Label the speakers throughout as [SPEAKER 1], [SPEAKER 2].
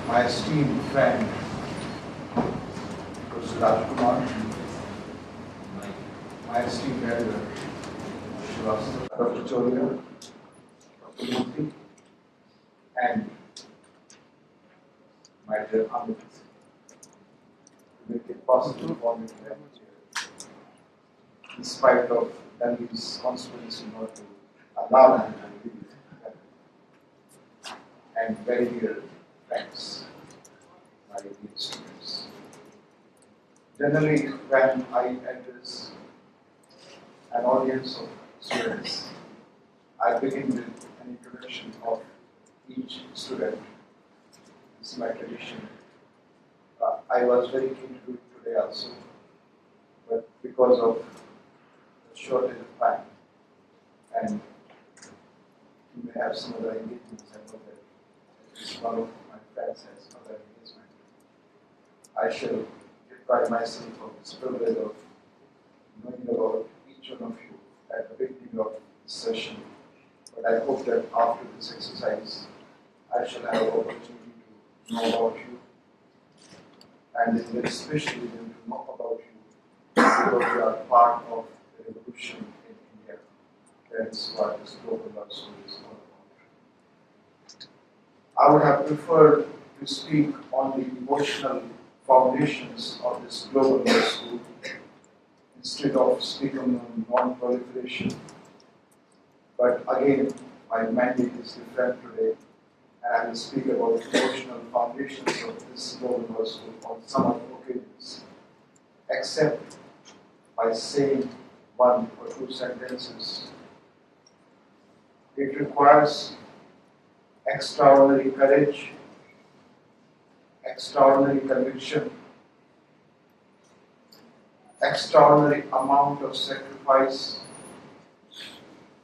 [SPEAKER 1] my esteemed friend, Professor Rajkumar, my esteemed elder, Dr. Cholia, Dr. Murthy, and my dear Amit, to make it possible for me to have you here, in spite of Delhi's conspiracy not to allow me to leave. And very dear friends, my dear students. Generally, when I address an audience of students, I begin with an introduction of each student. This is my tradition. I was very keen to do it today also, but because of the shortage of time, and you may have some other engagements, I know that one of my friends has other engagement. I shall deprive myself of this privilege of knowing about each one of you at the beginning of this session. But I hope that after this exercise, I shall have an opportunity to know about you. And it's very special even to know about you because you are part of the revolution in India. That is what this global love story is all about. I would have preferred to speak on the emotional foundations of this global law school instead of speaking on non-proliferation. But again, my mandate is different today, and I will speak about the emotional foundations of this global law school on some other occasions, except by saying one or two sentences. It requires extraordinary courage, extraordinary conviction, extraordinary amount of sacrifice,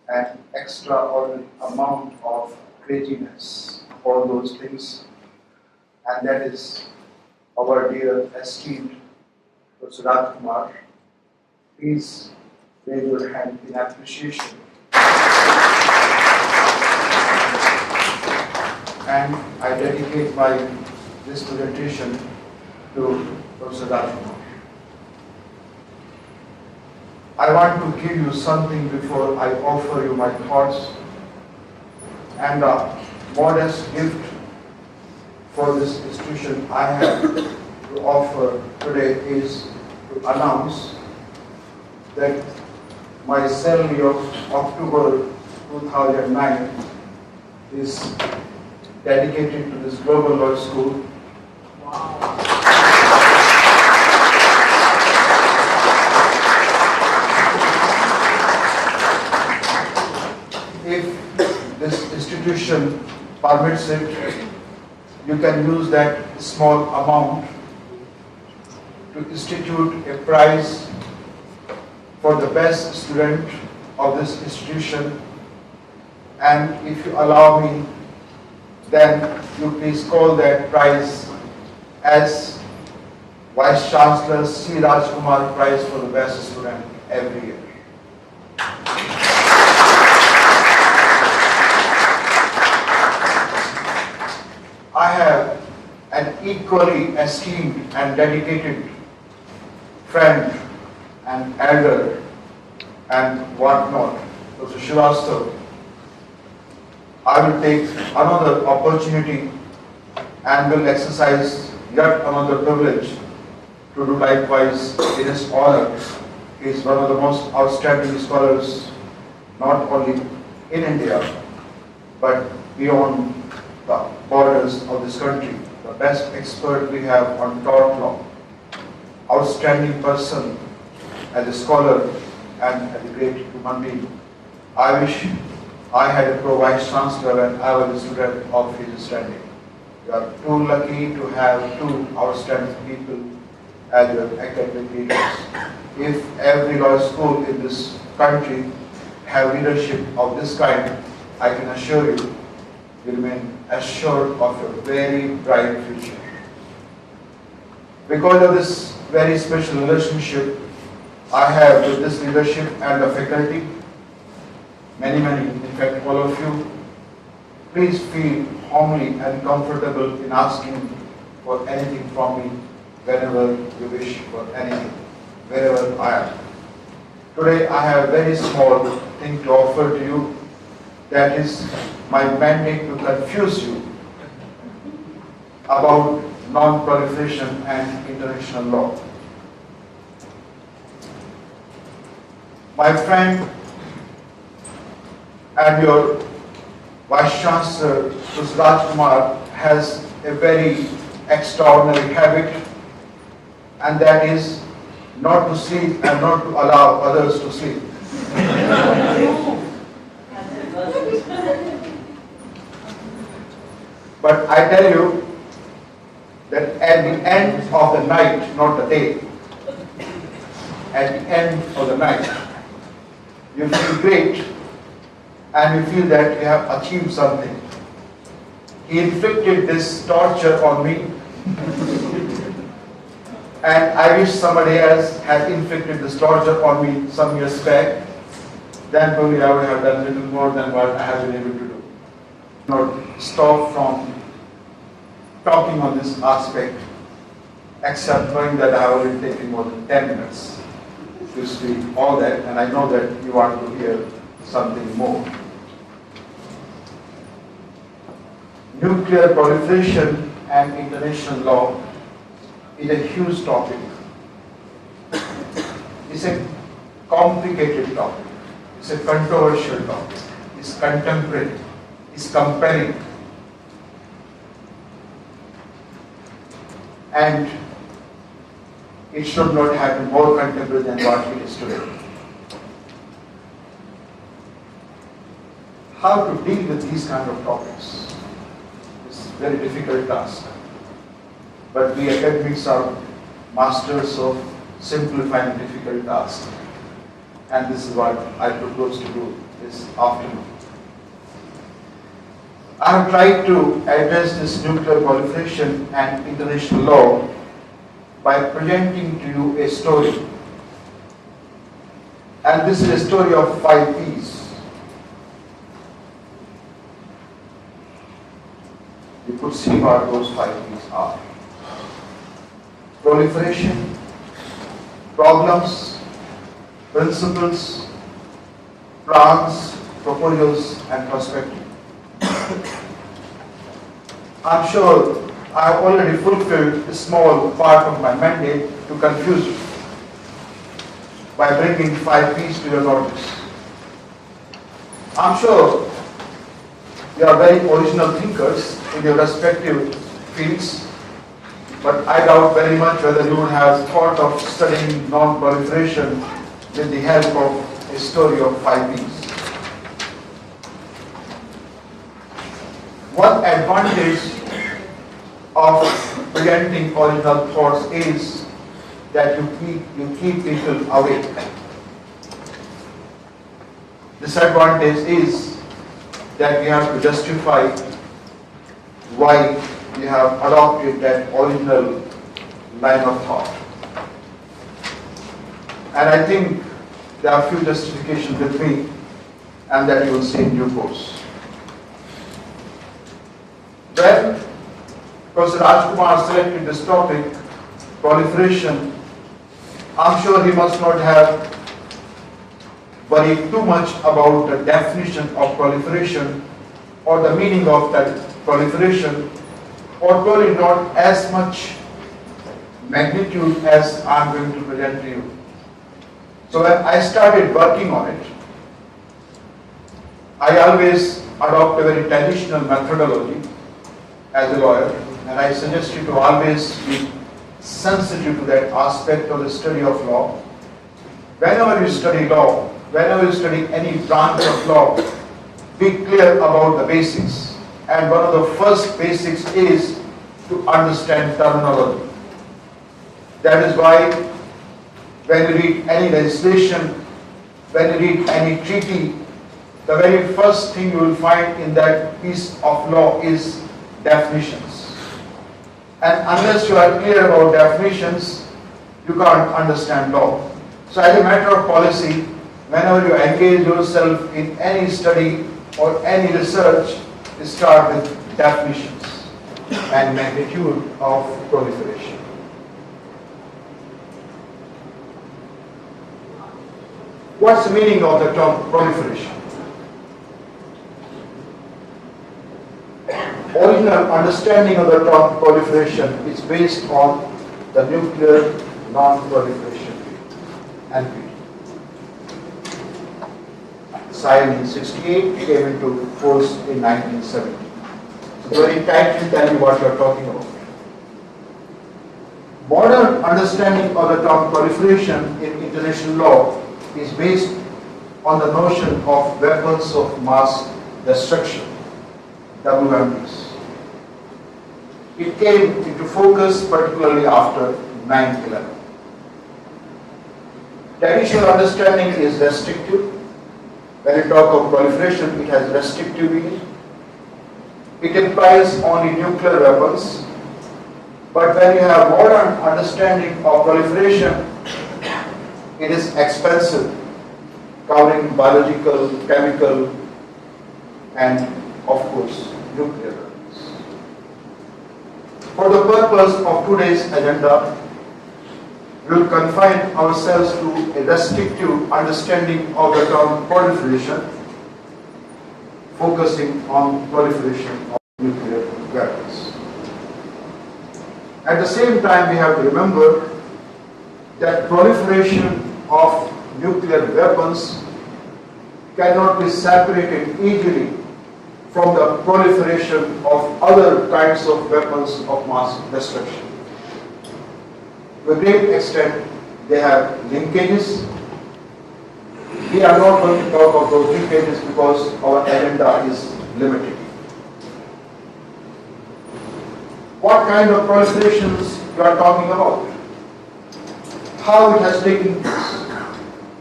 [SPEAKER 1] and extraordinary amount of craziness, all those things. And that is our dear esteemed Professor Rajkumar. Please raise your hand in appreciation. And I dedicate this presentation to Professor Rajkumar. I want to give you something before I offer you my thoughts, and a modest gift for this institution I have to offer today is to announce that my salary of October 2009 is dedicated to this global law school. Wow. If this institution permits it, you can use that small amount to institute a prize for the best student of this institution. And if you allow me, then you please call that prize as Vice Chancellor C. Rajkumar Prize for the Best Student every year. I have an equally esteemed and dedicated friend and elder and whatnot, Professor Srivastava. I will take another opportunity and will exercise yet another privilege to do likewise in his honor. He is one of the most outstanding scholars, not only in India, but beyond the borders of this country. The best expert we have on tort law, outstanding person as a scholar and as a great human being. I wish I had a Vice Chancellor and I was a student of his standing. You are too lucky to have two outstanding people as your academic leaders. If every law school in this country have leadership of this kind, I can assure you, you remain assured of a very bright future. Because of this very special relationship I have with this leadership and the faculty, many, in fact all of you, please feel homely and comfortable in asking for anything from me whenever you wish for anything, wherever I am. Today I have a very small thing to offer to you, that is my mandate to confuse you about non-proliferation and international law. My friend and your Vice Chancellor, Mr. Rajkumar, has a very extraordinary habit, and that is not to sleep and not to allow others to sleep. But I tell you that at the end of the night, not the day, at the end of the night, you feel great and you feel that you have achieved something. He inflicted this torture on me, and I wish somebody else had inflicted this torture on me some years back. Then probably I would have done a little more than what I have been able to do. Not stop from talking on this aspect, except knowing that I have already taken more than 10 minutes to speak all that, and I know that you want to hear something more. Nuclear proliferation and international law is a huge topic. It's a complicated topic. It's a controversial topic. It's contemporary. It's compelling. And it should not have been more contemporary than what it is today. How to deal with these kind of topics is a very difficult task. But we academics are masters of simplifying difficult tasks. And this is what I propose to do this afternoon. I have tried to address this nuclear proliferation and international law by presenting to you a story. And this is a story of 5 P's. You could see what those 5 P's are. Proliferation, problems, principles, plans, proposals, and perspective. I'm sure I have already fulfilled a small part of my mandate to confuse you by bringing 5 P's to your notice. I'm sure you are very original thinkers in your respective fields, but I doubt very much whether you would have thought of studying non-proliferation with the help of a story of 5 P's. One advantage of presenting original thoughts is that you keep people awake. Disadvantage is that we have to justify why we have adopted that original line of thought. And I think there are few justifications with me, and that you will see in due course. When Professor Rajkumar selected this topic, proliferation, I'm sure he must not have worried too much about the definition of proliferation or the meaning of that proliferation, or probably not as much magnitude as I'm going to present to you. So when I started working on it, I always adopt a very traditional methodology as a lawyer, and I suggest you to always be sensitive to that aspect of the study of law. Whenever you study law, whenever you study any branch of law, be clear about the basics. And one of the first basics is to understand terminology. That is why when you read any legislation, when you read any treaty, the very first thing you will find in that piece of law is definitions. And unless you are clear about definitions, you can't understand law. So as a matter of policy, whenever you engage yourself in any study or any research, start with definitions and magnitude of proliferation. What's the meaning of the term proliferation? Original understanding of the term proliferation is based on the nuclear non-proliferation NPT. Signed in 68, came into force in 1970. So very tightly tell you what you are talking about. Modern understanding of the term proliferation in international law is based on the notion of weapons of mass destruction, WMDs. It came into focus particularly after 9/11. Traditional understanding is restrictive. When you talk of proliferation, it has restrictive meaning. It implies only nuclear weapons. But when you have modern understanding of proliferation, it is expansive, covering biological, chemical, and of course, nuclear weapons. For the purpose of today's agenda, we will confine ourselves to a restrictive understanding of the term proliferation, focusing on proliferation of nuclear weapons. At the same time, we have to remember that proliferation of nuclear weapons cannot be separated easily from the proliferation of other kinds of weapons of mass destruction. To a great extent, they have linkages. We are not going to talk about those linkages because our agenda is limited. What kind of proliferations you are talking about? How it has taken place?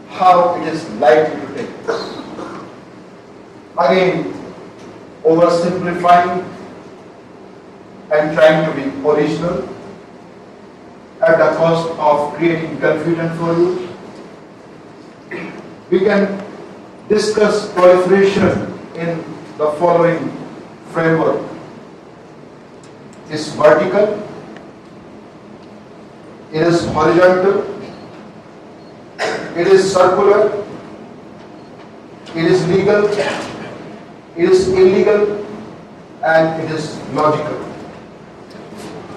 [SPEAKER 1] How it is likely to take place? Again, oversimplifying and trying to be original at the cost of creating confusion for you. We can discuss proliferation in the following framework. It's vertical, it is horizontal, it is circular, it is legal, it is illegal, and it is logical.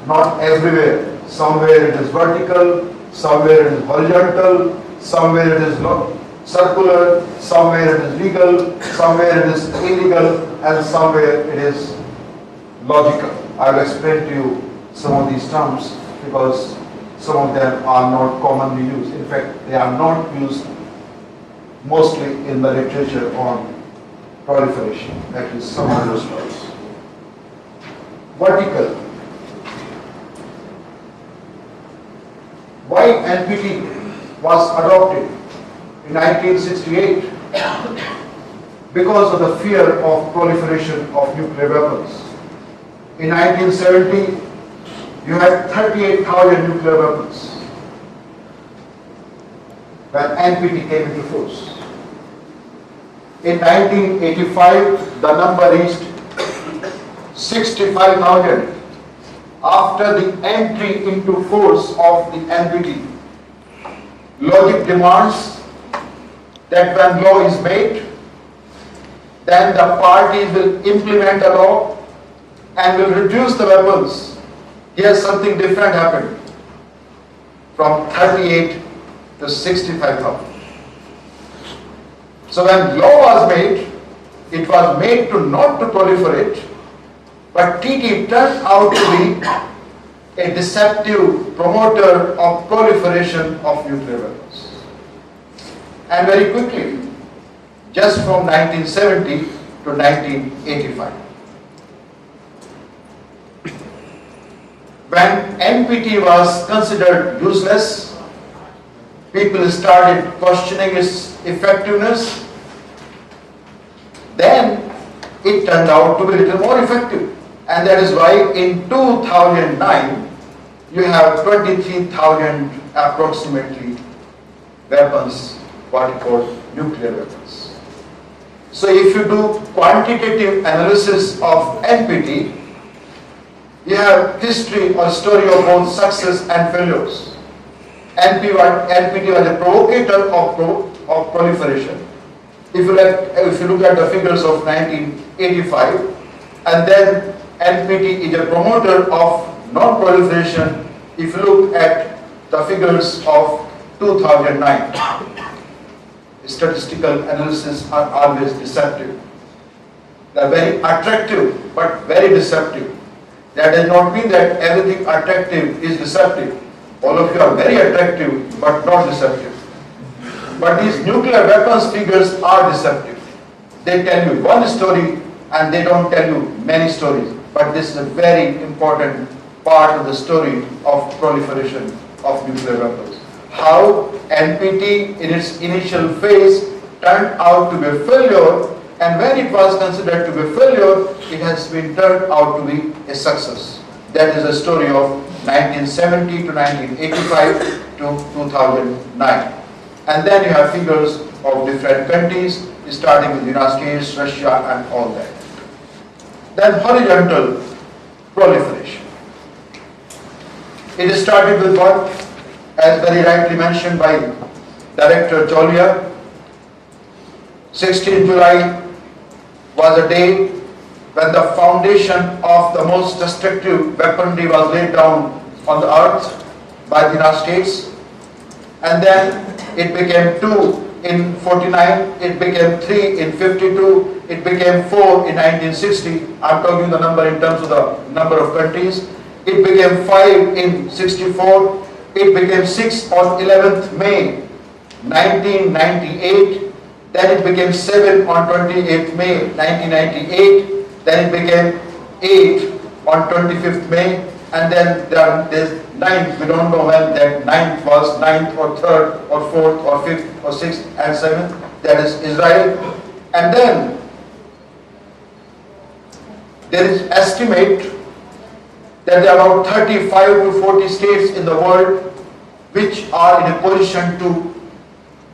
[SPEAKER 1] Not everywhere. Somewhere it is vertical, somewhere it is horizontal, somewhere it is circular, somewhere it is legal, somewhere it is illegal, and somewhere it is logical. I will explain to you some of these terms because some of them are not commonly used. In fact, they are not used mostly in the literature on proliferation, that is some of those terms. Vertical. Why NPT was adopted in 1968? Because of the fear of proliferation of nuclear weapons. In 1970, you had 38,000 nuclear weapons when NPT came into force. In 1985, the number reached 65,000 after the entry into force of the NPT. Logic demands that when law is made, then the parties will implement a law and will reduce the weapons. Here something different happened from 38 to 65,000. So when law was made, it was made to not to proliferate, but TT turned out to be a deceptive promoter of proliferation of nuclear weapons. And very quickly, just from 1970 to 1985. When NPT was considered useless, people started questioning its effectiveness. Then it turned out to be a little more effective. And that is why in 2009, you have 23,000 approximately weapons, what we call nuclear weapons. So if you do quantitative analysis of NPT, you have history or story of both success and failures. NPT was a provocator of proliferation. If you look at the figures of 1985, and then NPT is a promoter of non-proliferation if you look at the figures of 2009. Statistical analysis are always deceptive. They are very attractive but very deceptive. That does not mean that everything attractive is deceptive. All of you are very attractive but not deceptive. But these nuclear weapons figures are deceptive. They tell you one story and they don't tell you many stories. But this is a very important part of the story of proliferation of nuclear weapons. How NPT in its initial phase turned out to be a failure, and when it was considered to be a failure, it has been turned out to be a success. That is the story of 1970 to 1985 to 2009. And then you have figures of different countries, starting with the United States, Russia, and all that. Then horizontal proliferation. It started with what? As very rightly mentioned by Director Jolia, 16 July was a day when the foundation of the most destructive weaponry was laid down on the earth by the United States. And then it became 2 in 49, it became 3 in 52, it became 4 in 1960. I'm talking the number in terms of the number of countries. It became 5 in 64. It became 6 on 11th May 1998. Then it became 7 on 28th May 1998. Then it became 8 on 25th May. And then there's 9th. We don't know when that 9th was, 9th or 3rd or 4th or 5th or 6th and 7th. That is Israel. And then there is estimate that there are about 35 to 40 states in the world which are in a position to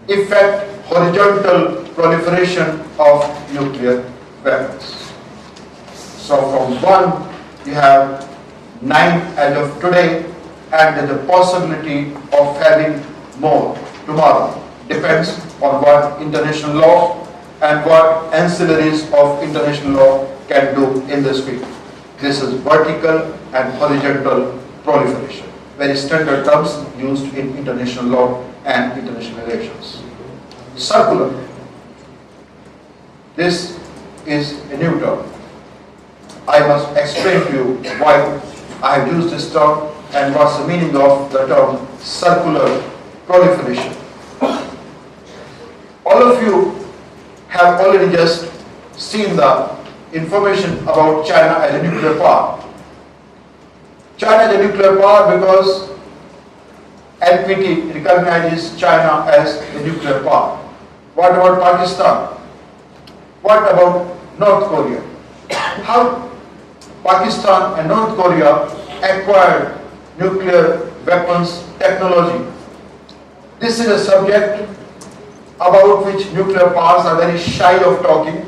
[SPEAKER 1] effect horizontal proliferation of nuclear weapons. So from 1 you have 9 as of today, and there's a possibility of having more tomorrow. Depends on what international law and what ancillaries of international law can do in this field. This is vertical and horizontal proliferation, very standard terms used in international law and international relations. Circular. This is a new term. I must explain to you why I have used this term and what's the meaning of the term circular proliferation. All of you have already just seen the information about China as a nuclear power. China is a nuclear power because NPT recognizes China as a nuclear power. What about Pakistan? What about North Korea? How Pakistan and North Korea acquired nuclear weapons technology? This is a subject about which nuclear powers are very shy of talking.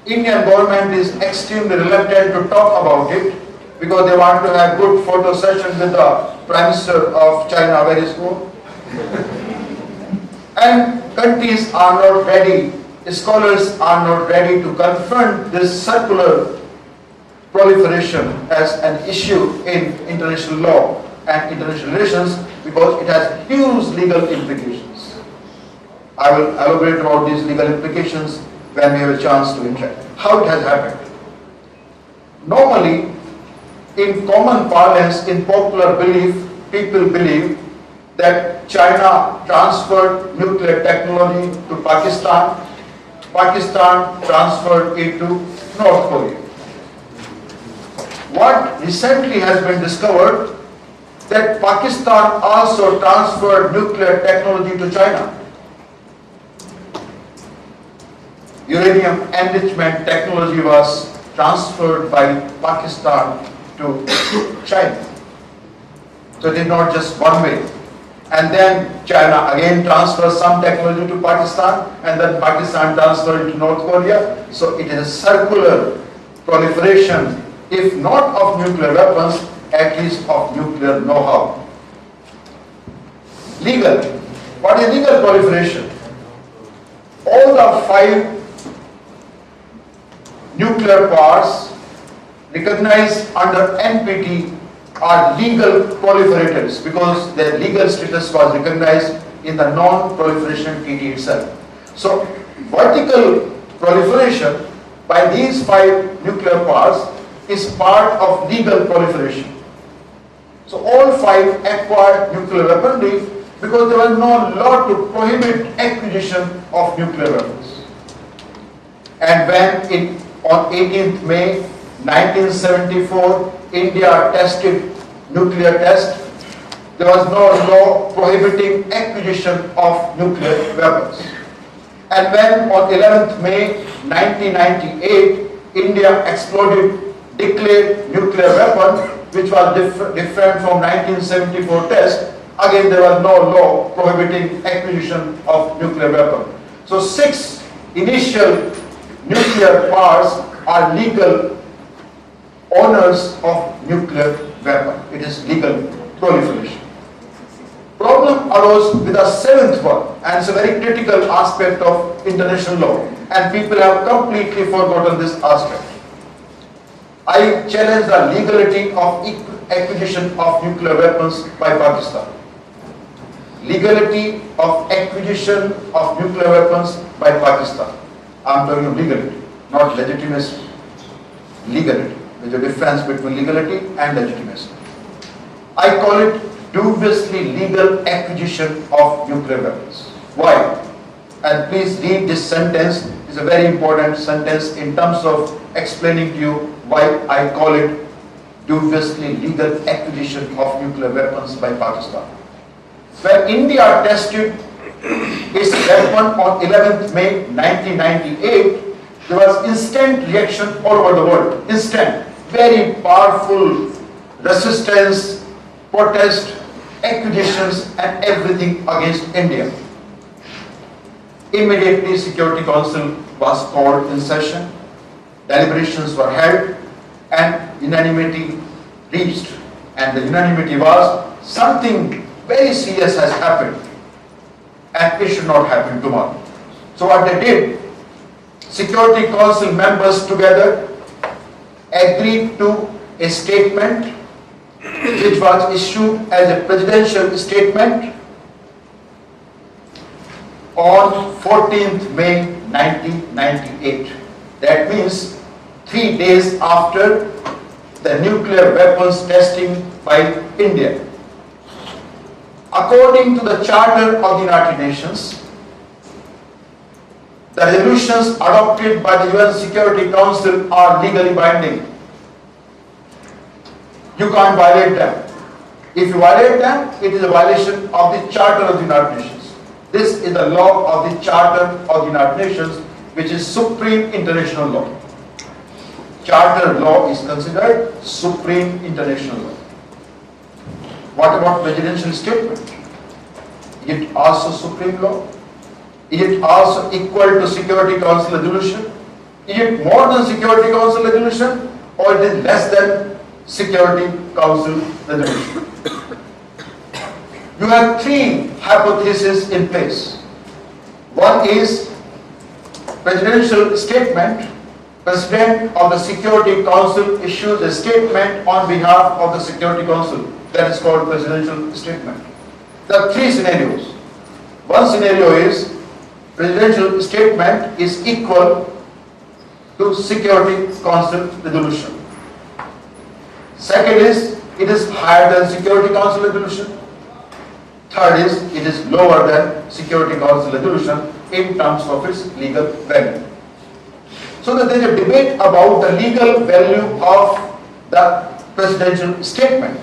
[SPEAKER 1] Indian government is extremely reluctant to talk about it because they want to have good photo session with the Prime Minister of China very soon. And countries are not ready, scholars are not ready to confront this circular proliferation as an issue in international law and international relations because it has huge legal implications. I will elaborate about these legal implications when we have a chance to interact. How it has happened? Normally, in common parlance, in popular belief, people believe that China transferred nuclear technology to Pakistan, Pakistan transferred it to North Korea. What recently has been discovered that Pakistan also transferred nuclear technology to China. Uranium enrichment technology was transferred by Pakistan to China. So it is not just one way. and then China again transfers some technology to Pakistan, and then Pakistan transfers it to North Korea. So it is a circular proliferation, if not of nuclear weapons, at least of nuclear know-how. Legal. What is legal proliferation? All the 5 nuclear powers recognized under NPT are legal proliferators because their legal status was recognized in the non-proliferation treaty itself. So vertical proliferation by these 5 nuclear powers is part of legal proliferation. So all 5 acquired nuclear weaponry because there was no law to prohibit acquisition of nuclear weapons. And when on 18th May 1974, India tested nuclear test, there was no law prohibiting acquisition of nuclear weapons. And when on 11th May 1998, India declared nuclear weapon, which was different from 1974 test, again there was no law prohibiting acquisition of nuclear weapon. So 6 initial nuclear powers are legal owners of nuclear weapon. It is legal proliferation. Problem arose with the 7th one, and it's a very critical aspect of international law, and people have completely forgotten this aspect. I challenge the legality of acquisition of nuclear weapons by Pakistan. Legality of acquisition of nuclear weapons by Pakistan. I'm talking of legality, not legitimacy. Legality. There's a difference between legality and legitimacy. I call it dubiously legal acquisition of nuclear weapons. Why? And please read this sentence. It's a very important sentence in terms of explaining to you why I call it dubiously legal acquisition of nuclear weapons by Pakistan. When India tested its weapon on 11th May 1998, there was instant reaction all over the world. Instant. Very powerful resistance, protest, accusations and everything against India. Immediately Security Council was called in session, deliberations were held and unanimity reached. And the unanimity was something very serious has happened and it should not happen tomorrow. So what they did, Security Council members together agreed to a statement which was issued as a presidential statement on 14th May 1998. That means 3 days after the nuclear weapons testing by India. According to the Charter of the United Nations, the resolutions adopted by the UN Security Council are legally binding. You can't violate them. If you violate them, it is a violation of the Charter of the United Nations. This is the law of the Charter of the United Nations, which is supreme international law. Charter law is considered supreme international law. What about presidential statement? Is it also supreme law? Is it also equal to Security Council resolution? Is it more than Security Council resolution or it is less than Security Council resolution? You have 3 hypotheses in place. One is presidential statement. President of the Security Council issues a statement on behalf of the Security Council. That is called presidential statement. There are 3 scenarios. One scenario is presidential statement is equal to Security Council resolution. Second is it is higher than Security Council resolution. Third is it is lower than Security Council resolution in terms of its legal value. So that there is a debate about the legal value of the presidential statement.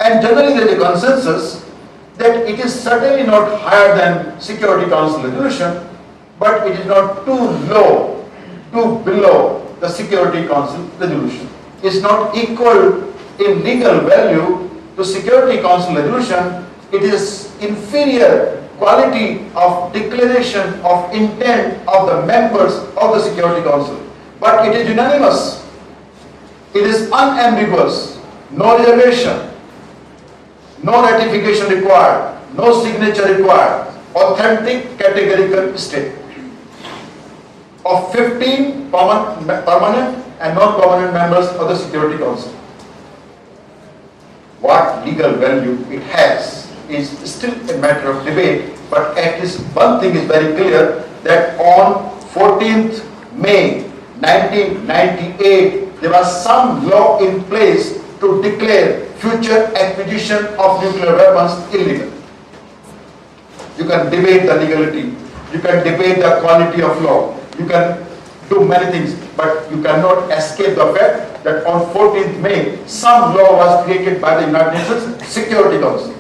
[SPEAKER 1] And generally there is a consensus that it is certainly not higher than Security Council resolution, but it is not too low, too below the Security Council resolution. It is not equal in legal value to Security Council resolution, it is inferior quality of declaration of intent of the members of the Security Council. But it is unanimous. It is unambiguous. No reservation. No ratification required. No signature required. Authentic categorical statement of 15 permanent and non-permanent members of the Security Council. What legal value it has is still a matter of debate, but at least one thing is very clear, that on 14th May 1998, there was some law in place to declare future acquisition of nuclear weapons illegal. You can debate the legality, you can debate the quality of law, you can do many things, but you cannot escape the fact that on 14th May, some law was created by the United Nations Security Council.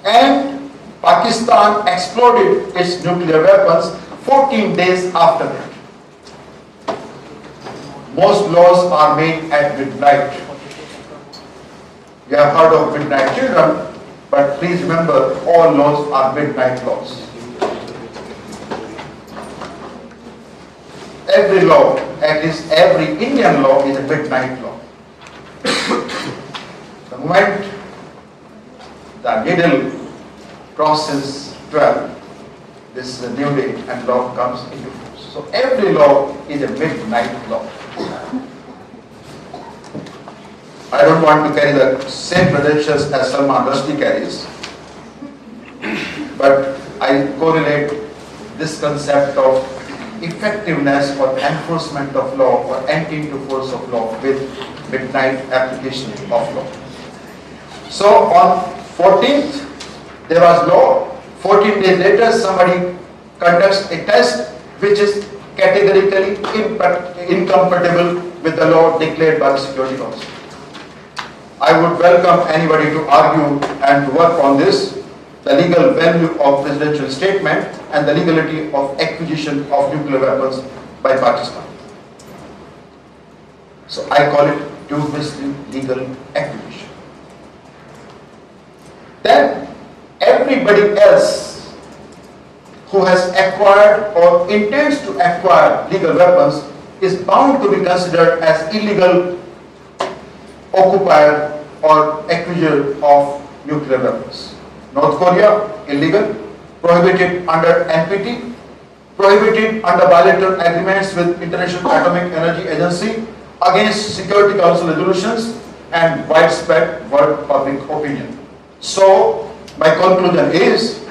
[SPEAKER 1] And Pakistan exploded its nuclear weapons 14 days after that. Most laws are made at midnight. You have heard of midnight children, but please remember, all laws are midnight laws. Every law, at least every Indian law, is a midnight law. The moment the needle crosses 12, this is a new day and law comes into force. So every law is a midnight law. I don't want to carry the same credentials as Salman Rushdie carries, but I correlate this concept of effectiveness or enforcement of law or entry into force of law with midnight application of law. So on 14th, there was law. 14 days later, somebody conducts a test which is categorically incompatible with the law declared by the Security Council. I would welcome anybody to argue and to work on this, the legal value of presidential statement and the legality of acquisition of nuclear weapons by Pakistan. So I call it dubiously legal acquisition. Then everybody else who has acquired or intends to acquire legal weapons is bound to be considered as illegal occupier or acquisitor of nuclear weapons. North Korea, illegal, prohibited under NPT, prohibited under bilateral agreements with International Atomic Energy Agency, against Security Council resolutions, and widespread world public opinion. So, my conclusion is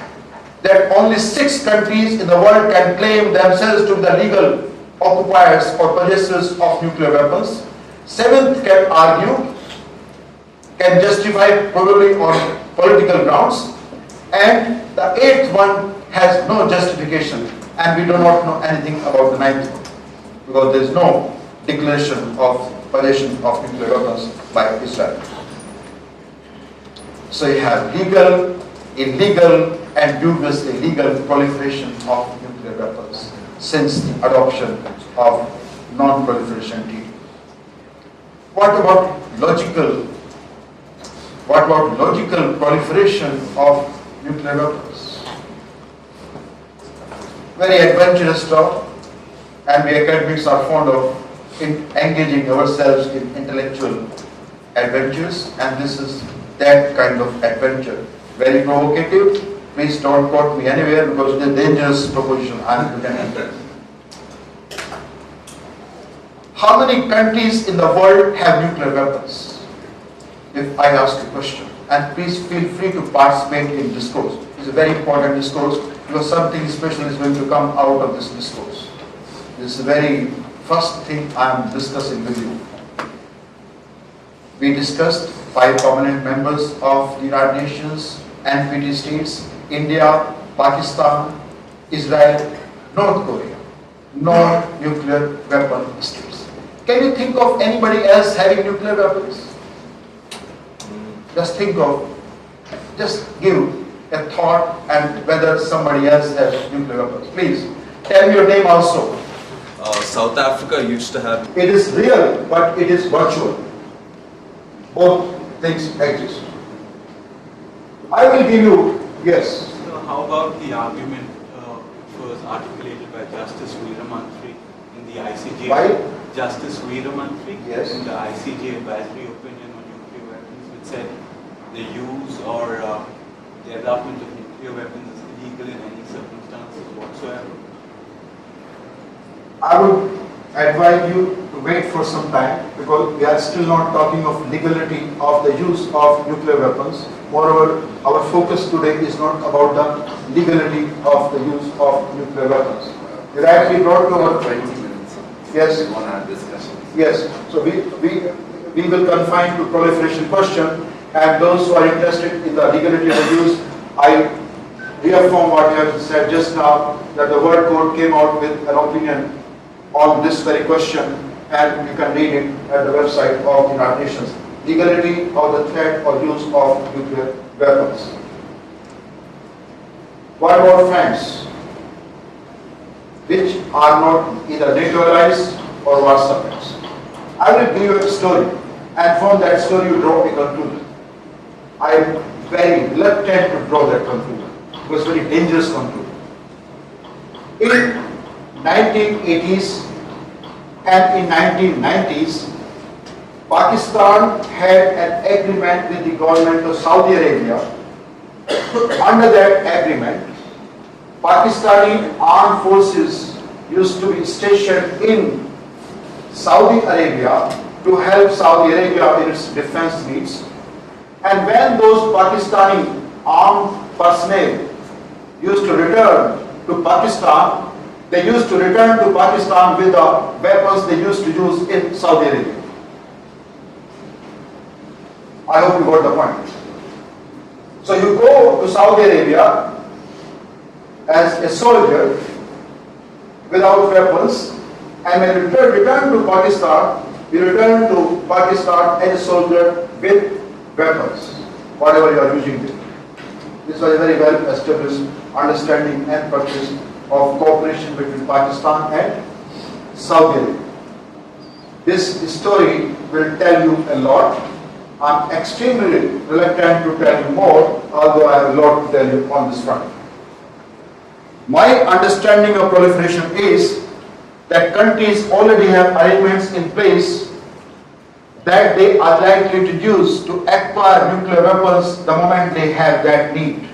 [SPEAKER 1] that only 6 countries in the world can claim themselves to be the legal occupiers or possessors of nuclear weapons. 7th can argue, can justify probably on political grounds, and the 8th one has no justification, and we do not know anything about the 9th one because there is no declaration of possession of nuclear weapons by Israel. So you have legal, illegal, and dubiously legal proliferation of nuclear weapons since the adoption of non-proliferation treaty. What about logical proliferation of nuclear weapons? Very adventurous talk, and we academics are fond of engaging ourselves in intellectual adventures, and this is that kind of adventure. Very provocative. Please don't quote me anywhere because it's a dangerous proposition I am presenting. How many countries in the world have nuclear weapons? If I ask a question, and please feel free to participate in discourse. It's a very important discourse because something special is going to come out of this discourse. This is the very first thing I am discussing with you. We discussed 5 permanent members of the United Nations, NPT states, India, Pakistan, Israel, North Korea, non-nuclear weapon states. Can you think of anybody else having nuclear weapons? Just think of, just give a thought and whether somebody else has nuclear weapons. Please, tell me your name also.
[SPEAKER 2] South Africa used to have.
[SPEAKER 1] It is real, but it is virtual. Both things exist. I will give you, yes.
[SPEAKER 3] So how about the argument which was articulated by Justice Veeramantri in the ICJ?
[SPEAKER 1] By?
[SPEAKER 3] Justice Veeramantri
[SPEAKER 1] Yes.
[SPEAKER 3] in the ICJ advisory opinion on nuclear weapons, which said the use or development of nuclear weapons is illegal in any circumstances whatsoever.
[SPEAKER 1] I would advise you to wait for some time because we are still not talking of legality of the use of nuclear weapons. Moreover, our focus today is not about the legality of the use of nuclear weapons. You rightly brought to our
[SPEAKER 4] 20 minutes.
[SPEAKER 1] Yes.
[SPEAKER 4] We want to have discussion.
[SPEAKER 1] Yes, so we will confine to proliferation question, and those who are interested in the legality of the use, I reaffirm what you have said just now, that the World Court came out with an opinion on this very question, and you can read it at the website of the United Nations. Legality of the threat or use of nuclear weapons. What about friends, which are not either neutralized or war subjects? I will give you a story, and from that story you draw a conclusion. I am very reluctant to draw that conclusion. It was a very dangerous conclusion. In 1980s and in 1990s, Pakistan had an agreement with the government of Saudi Arabia. Under that agreement, Pakistani armed forces used to be stationed in Saudi Arabia to help Saudi Arabia in its defense needs. And when those Pakistani armed personnel used to return to Pakistan, they used to return to Pakistan with the weapons they used to use in Saudi Arabia. I hope you got the point. So you go to Saudi Arabia as a soldier without weapons, and when you return to Pakistan, you return to Pakistan as a soldier with weapons, whatever you are using there. This was a very well established understanding and practice of cooperation between Pakistan and Saudi Arabia. This story will tell you a lot. I'm extremely reluctant to tell you more, although I have a lot to tell you on this front. My understanding of proliferation is that countries already have arrangements in place that they are likely to use to acquire nuclear weapons the moment they have that need.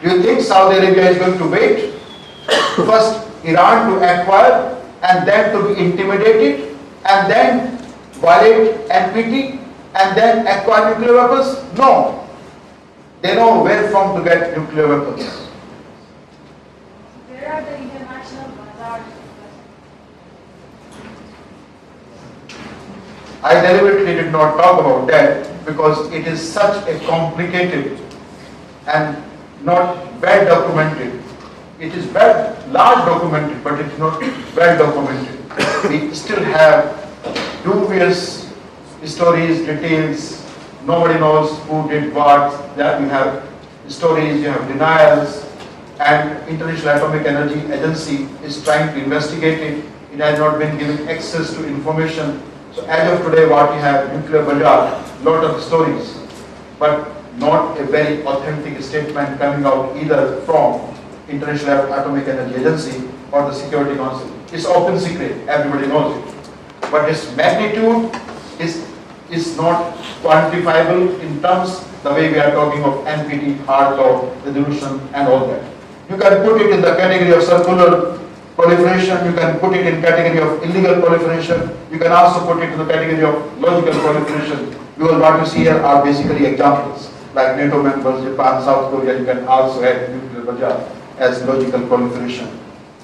[SPEAKER 1] Do you think Saudi Arabia is going to wait first Iran to acquire and then to be intimidated and then violate NPT and then acquire nuclear weapons? No. They know where from to get nuclear weapons.
[SPEAKER 5] Where are the international bazaars?
[SPEAKER 1] I deliberately did not talk about that because it is such a complicated and not well documented. It is large documented, but it is not well documented. We still have dubious stories, details. Nobody knows who did what. That we have stories, you have denials, and International Atomic Energy Agency is trying to investigate it. It has not been given access to information. So as of today, what we have, nuclear bazaar, lot of stories, but not a very authentic statement coming out either from International Atomic Energy Agency or the Security Council. It's open secret, everybody knows it. But its magnitude is not quantifiable in terms the way we are talking of NPT, hard law, resolution and all that. You can put it in the category of circular proliferation, you can put it in category of illegal proliferation, you can also put it in the category of logical proliferation. Because what you see here are basically examples, like NATO members, Japan, South Korea, you can also add nuclear bazaar as logical proliferation,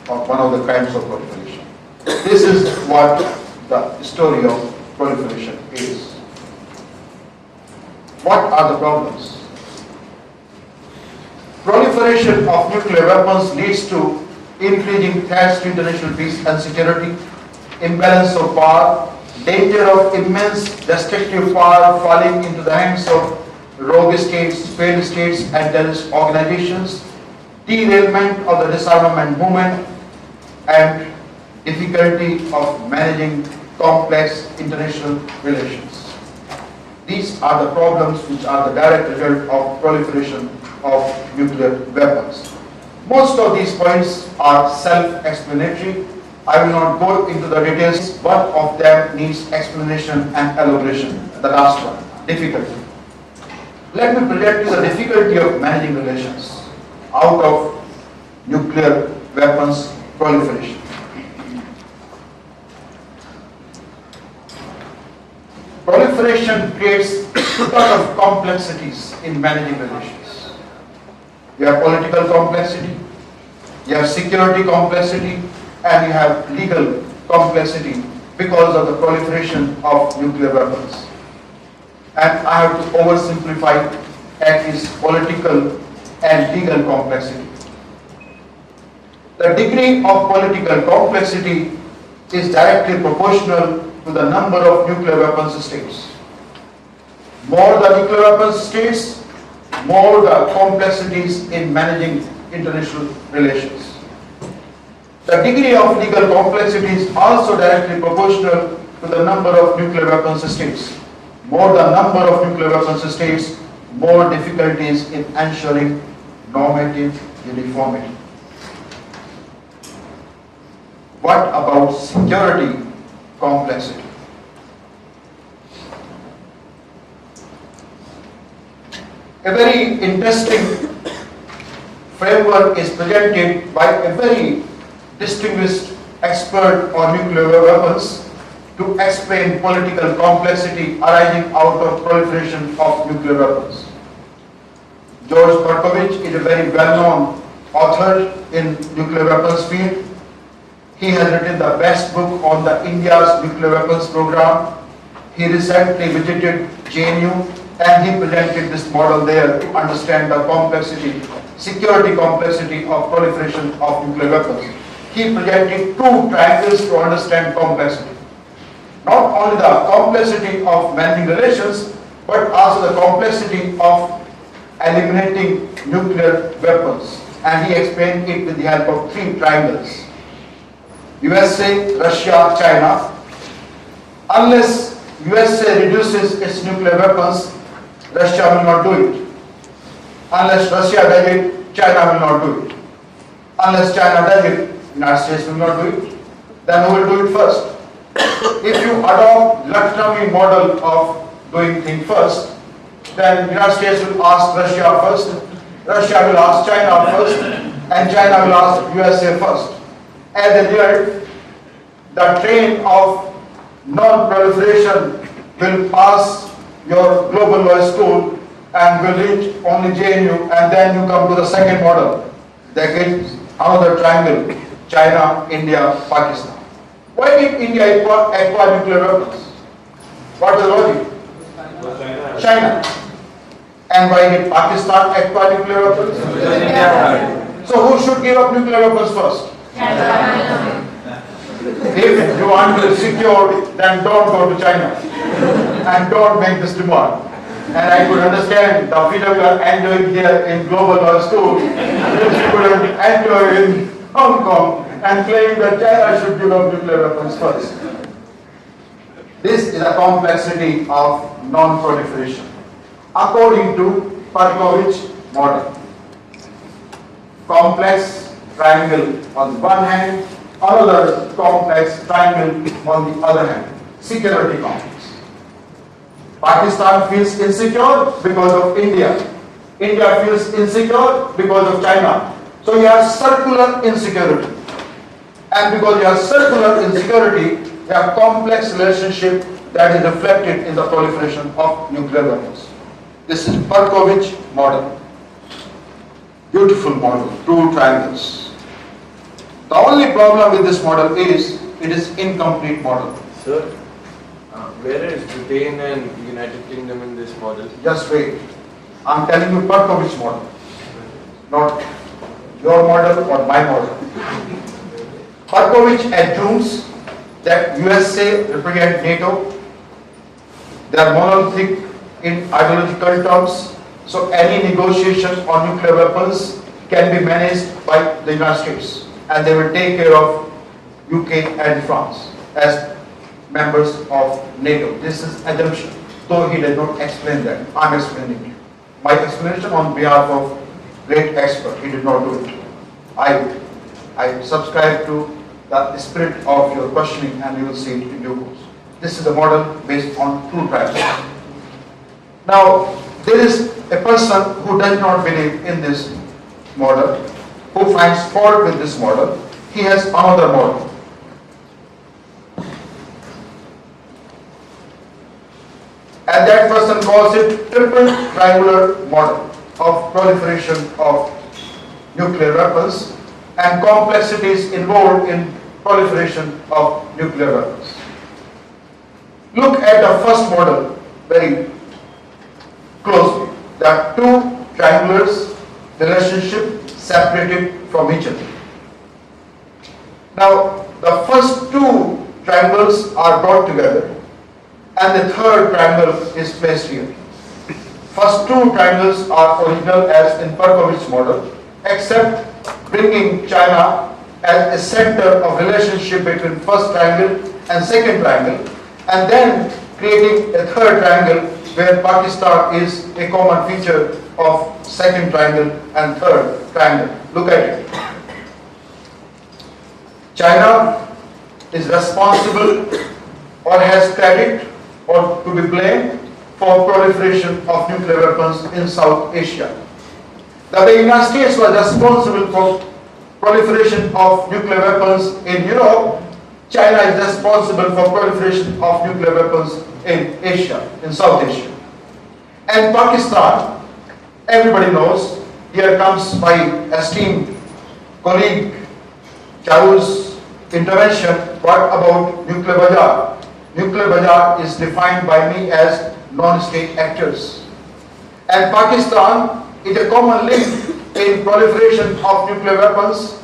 [SPEAKER 1] or one of the kinds of proliferation. This is what the story of proliferation is. What are the problems? Proliferation of nuclear weapons leads to increasing threats to international peace and security, imbalance of power, danger of immense destructive power falling into the hands of rogue states, failed states and terrorist organizations, derailment of the disarmament movement, and difficulty of managing complex international relations. These are the problems which are the direct result of proliferation of nuclear weapons. Most of these points are self-explanatory. I will not go into the details. One of them needs explanation and elaboration. The last one, difficulty. Let me present you the difficulty of managing relations out of nuclear weapons proliferation. Proliferation creates a lot of complexities in managing relations. You have political complexity, you have security complexity, and you have legal complexity because of the proliferation of nuclear weapons. And I have to oversimplify at least political and legal complexity. The degree of political complexity is directly proportional to the number of nuclear weapons states. More the nuclear weapons states, more the complexities in managing international relations. The degree of legal complexity is also directly proportional to the number of nuclear weapons states. More the number of nuclear weapons states, more difficulties in ensuring normative uniformity. What about security complexity? A very interesting framework is presented by a very distinguished expert on nuclear weapons to explain political complexity arising out of proliferation of nuclear weapons. George Berkovich is a very well-known author in nuclear weapons field. He has written the best book on the India's nuclear weapons program. He recently visited JNU and he presented this model there to understand the complexity, security complexity of proliferation of nuclear weapons. He presented two triangles to understand complexity. Not only the complexity of managing relations, but also the complexity of eliminating nuclear weapons. And he explained it with the help of three triangles. USA, Russia, China. Unless USA reduces its nuclear weapons, Russia will not do it. Unless Russia does it, China will not do it. Unless China does it, United States will not do it. Then who will do it first? If you adopt Latinomy model of doing things first, then United States will ask Russia first, Russia will ask China first, and China will ask USA first. As a result, the train of non-proliferation will pass your global law school and will reach only JNU, and then you come to the second model. That is another triangle, China, India, Pakistan. Why did India acquire nuclear weapons? What is the logic? China. And why did Pakistan acquire nuclear weapons? So who should give up nuclear weapons first?
[SPEAKER 5] China.
[SPEAKER 1] If you want to secure, then don't go to China and don't make this demand. And I could understand the freedom you are enjoying here in global law school, if you could enjoy in Hong Kong and claim that China should give up nuclear weapons first. This is a complexity of non-proliferation. According to Berkovich model, complex triangle on the one hand, another complex triangle on the other hand, security complex. Pakistan feels insecure because of India. India feels insecure because of China. So you have circular insecurity. And because you have circular insecurity, you have complex relationship that is reflected in the proliferation of nuclear weapons. This is Berkovich model. Beautiful model, two triangles. The only problem with this model is it is incomplete model.
[SPEAKER 4] Sir, where is Britain and United Kingdom in this model?
[SPEAKER 1] Just wait. I'm telling you Berkovich model, not your model or my model. Berkovich assumes that USA represent NATO. They are monolithic in ideological terms, so any negotiation on nuclear weapons can be managed by the United States, and they will take care of UK and France as members of NATO. This is assumption. though he did not explain that. I'm explaining it. My explanation on behalf of great expert, he did not do it. I subscribe to the spirit of your questioning, and you will see it in due course. This is a model based on two tribes. Now, there is a person who does not believe in this model, who finds fault with this model. He has another model. And that person calls it triple triangular model of proliferation of nuclear weapons and complexities involved in proliferation of nuclear weapons. Look at the first model very closely. There are two triangulars relationship separated from each other. Now, the first two triangles are brought together, and the third triangle is placed here. First two triangles are original as in Perkovich model, except bringing China as a center of relationship between first triangle and second triangle, and then creating a third triangle where Pakistan is a common feature of second triangle and third triangle. Look at it. China is responsible or has credit or to be blamed for proliferation of nuclear weapons in South Asia. The United States was responsible for proliferation of nuclear weapons in Europe. China is responsible for proliferation of nuclear weapons in Asia, in South Asia. And Pakistan, everybody knows, here comes my esteemed colleague Chau's intervention. What about nuclear bazaar? Nuclear bazaar is defined by me as non-state actors. And Pakistan is a common link in proliferation of nuclear weapons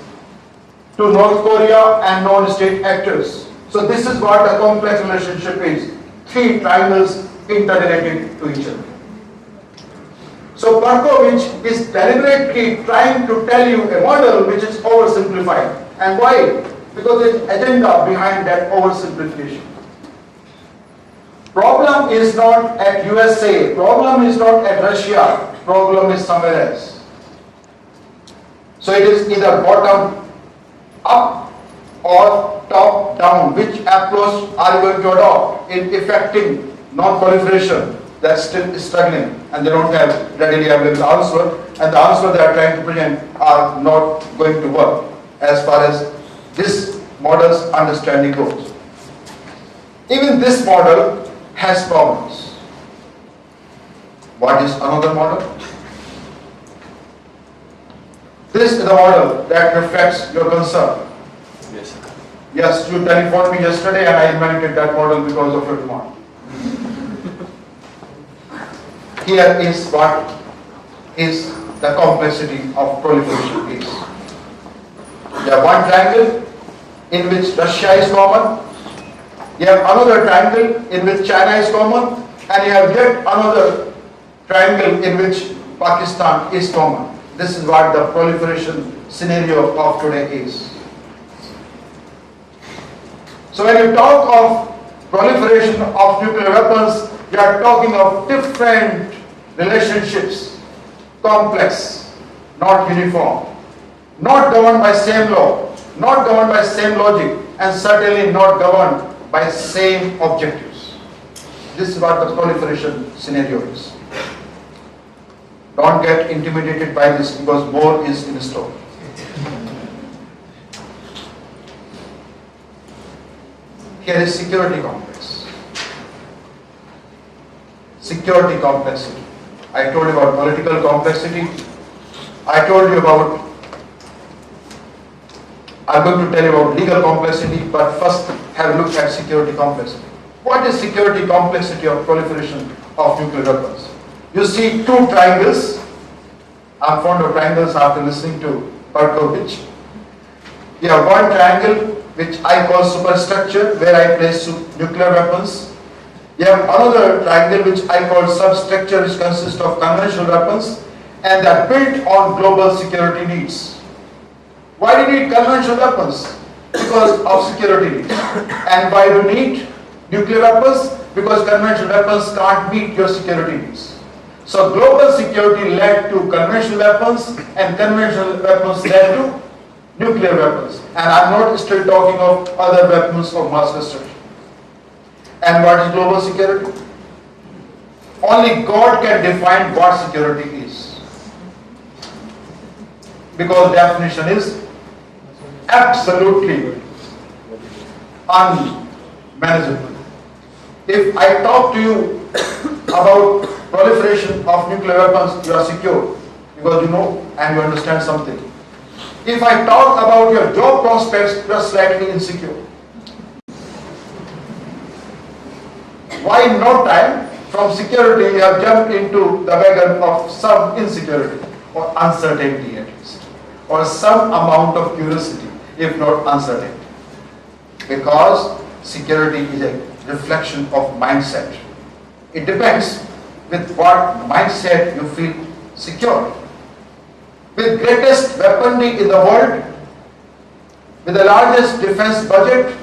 [SPEAKER 1] to North Korea and non-state actors. So this is what a complex relationship is. Three triangles interrelated to each other. So Perkovich is deliberately trying to tell you a model which is oversimplified. And why? Because there is agenda behind that oversimplification. Problem is not at USA, problem is not at Russia, problem is somewhere else. So it is either bottom up or top down. Which approach are you going to adopt in effecting non-proliferation? That's still struggling, and they don't have readily available answer, and the answer they are trying to present are not going to work as far as this model's understanding goes. Even this model has problems. What is another model? This is the model that reflects your concern.
[SPEAKER 2] Yes, sir.
[SPEAKER 1] Yes, you telephoned me yesterday and I invented that model because of your demand. Here is what is the complexity of proliferation is. You have one triangle in which Russia is common, you have another triangle in which China is common, and you have yet another triangle in which Pakistan is common. This is what the proliferation scenario of today is. So when you talk of proliferation of nuclear weapons, you are talking of different relationships, complex, not uniform, not governed by same law, not governed by same logic, and certainly not governed by same objectives. This is what the proliferation scenario is. Don't get intimidated by this because more is in store. Here is security complex. Security complexity. I told you about political complexity. I told you about, I'm going to tell you about legal complexity, but first have a look at security complexity. What is security complexity of proliferation of nuclear weapons? You see two triangles. I'm fond of triangles after listening to Perkovich. You have one triangle which I call superstructure, where I place nuclear weapons. You have another triangle which I call substructure, which consists of conventional weapons, and they are built on global security needs. Why do you need conventional weapons? Because of security needs. And why do you need nuclear weapons? because conventional weapons can't meet your security needs. So global security led to conventional weapons, and conventional weapons led to nuclear weapons. And I'm not still talking of other weapons of mass destruction. And what is global security? Only God can define what security is. Because definition is absolutely unmanageable. If I talk to you about proliferation of nuclear weapons, you are secure because you know and you understand something. If I talk about your job prospects, you are slightly insecure. Why in no time from security you have jumped into the wagon of some insecurity or uncertainty at least, or some amount of curiosity, if not uncertainty? Because security is a reflection of mindset. It depends with what mindset you feel secure. With greatest weaponry in the world, with the largest defense budget,